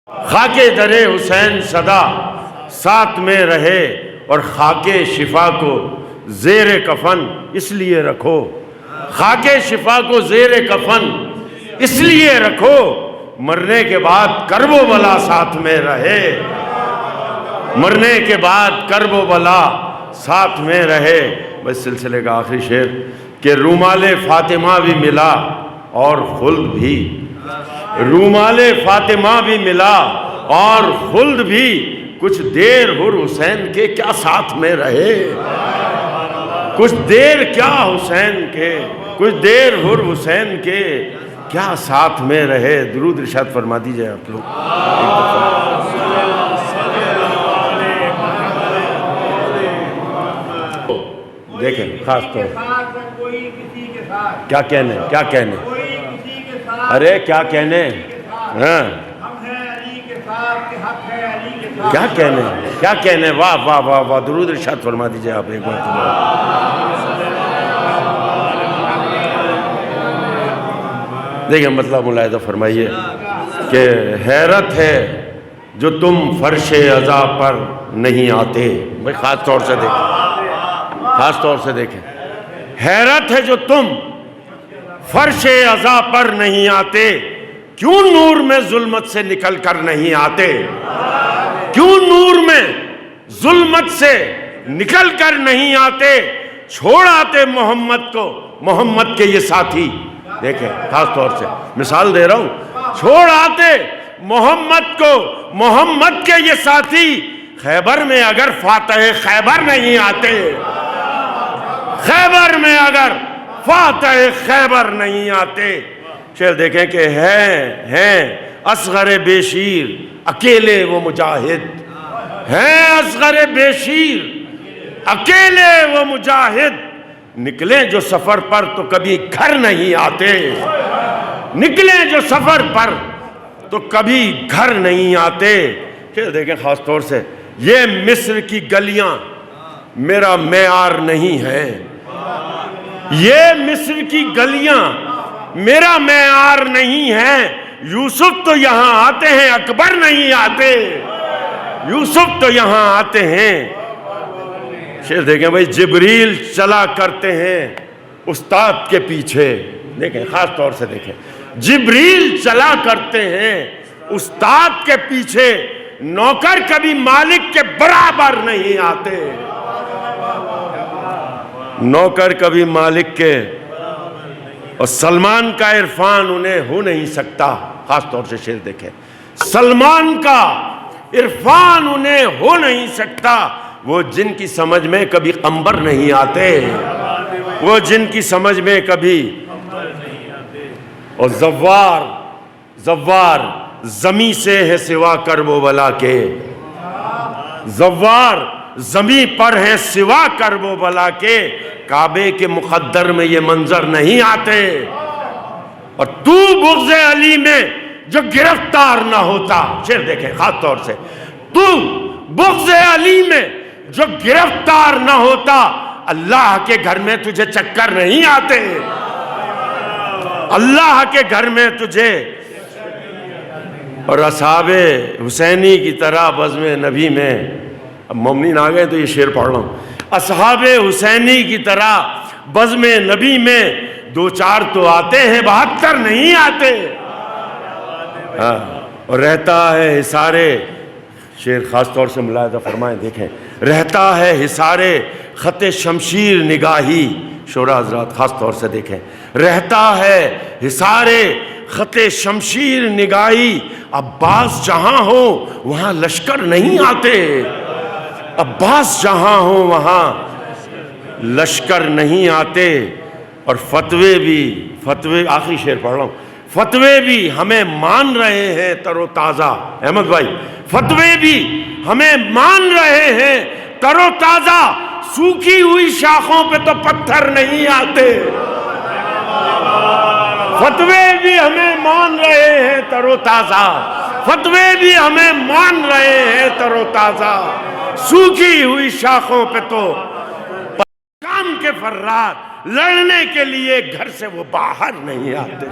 خاک در حسین صدا ساتھ میں رہے اور خاک شفا کو زیر کفن اس لیے رکھو، خاک شفا کو زیر کفن اس لیے رکھو، مرنے کے بعد کرب و بلا ساتھ میں رہے، مرنے کے بعد کرب و بلا ساتھ میں رہے۔ بس سلسلے کا آخری شعر کہ رومال فاطمہ بھی ملا اور خلد بھی، رومال فاطمہ بھی ملا اور خلد بھی، کچھ دیر حر حسین کے کیا ساتھ میں رہے، کچھ دیر کیا حسین کے، کچھ دیر حر حسین کے کیا ساتھ میں رہے۔ درود ارشاد فرما دیجئے آپ لوگ دیکھیں خاص طور کیا کہنے، کیا کہنے، ارے کیا کہنے، ہاں کیا کہنے، کیا کہنے، واہ واہ واہ واہ، درود ارشاد فرما دیجئے آپ ایک بار۔ دیکھیں مطلب ملاحظہ فرمائیے کہ حیرت ہے جو تم فرش عزا پر نہیں آتے۔ بھائی خاص طور سے دیکھیں، خاص طور سے دیکھیں، حیرت ہے جو تم فرش عزا پر نہیں آتے، کیوں نور میں ظلمت سے نکل کر نہیں آتے، کیوں نور میں ظلمت سے نکل کر نہیں آتے، چھوڑ آتے محمد کو محمد کے یہ ساتھی۔ دیکھیں خاص طور سے مثال دے رہا ہوں، چھوڑ آتے محمد کو محمد کے یہ ساتھی، خیبر میں اگر فاتح خیبر نہیں آتے، خیبر میں اگر فاتح خیبر نہیں آتے۔ شعر دیکھیں کہ ہیں اصغر بے شیر اکیلے وہ مجاہد، ہیں اصغر بے شیر اکیلے وہ مجاہد، نکلیں جو سفر پر تو کبھی گھر نہیں آتے، نکلیں جو سفر پر تو کبھی گھر نہیں آتے۔ پھر دیکھیں خاص طور سے یہ مصر کی گلیاں میرا معیار نہیں ہے، یہ مصر کی گلیاں میرا معیار نہیں ہے، یوسف تو یہاں آتے ہیں اکبر نہیں آتے، یوسف تو یہاں آتے ہیں۔ شعر دیکھیں بھائی، جبریل چلا کرتے ہیں استاد کے پیچھے، دیکھیں خاص طور سے دیکھیں، جبریل چلا کرتے ہیں استاد کے پیچھے، نوکر کبھی مالک کے برابر نہیں آتے، نوکر کبھی مالک کے، اور سلمان کا عرفان انہیں ہو نہیں سکتا۔ خاص طور سے شعر دیکھیں، سلمان کا عرفان انہیں ہو نہیں سکتا، وہ جن کی سمجھ میں کبھی قمبر نہیں آتے، وہ جن کی سمجھ میں کبھی، اور زوار زمیں سے ہے سوا کرب و بلا کے، زوار زمیں پر ہے سوا کرب و بلا کے، کعبے کے مقدر میں یہ منظر نہیں آتے، اور تو بغض علی میں جو گرفتار نہ ہوتا۔ شعر دیکھیں خاص طور سے، تو بغض علی میں جو گرفتار نہ ہوتا، اللہ کے گھر میں تجھے چکر نہیں آتے، اللہ کے گھر میں تجھے، اور اصحاب حسینی کی طرح بزم نبی میں، اب مومنین آ گئے تو یہ شعر پڑھ رہا ہوں، اصحاب حسینی کی طرح بزم نبی میں دو چار تو آتے ہیں 72 نہیں آتے، اور رہتا ہے حصارے، شعر خاص طور سے ملاحظہ فرمائیں دیکھیں، رہتا ہے حصارے خط شمشیر نگاہی، شورا حضرات خاص طور سے دیکھیں، رہتا ہے حصارے خط شمشیر نگاہی، عباس جہاں ہو وہاں لشکر نہیں آتے، عباس جہاں ہو وہاں لشکر نہیں آتے، اور فتوے آخری شعر پڑھ رہا ہوں، فتوے بھی ہمیں مان رہے ہیں تر و تازہ، احمد بھائی فتوے بھی ہمیں مان رہے ہیں تر و تازہ، سوکھی ہوئی شاخوں پہ تو پتھر نہیں آتے، فتوے بھی ہمیں مان رہے ہیں تر و تازہ، فتوے بھی ہمیں مان رہے ہیں تر و تازہ، سوکھی ہوئی شاخوں پہ تو کام کے فرار، لڑنے کے لیے گھر سے وہ باہر نہیں آتے۔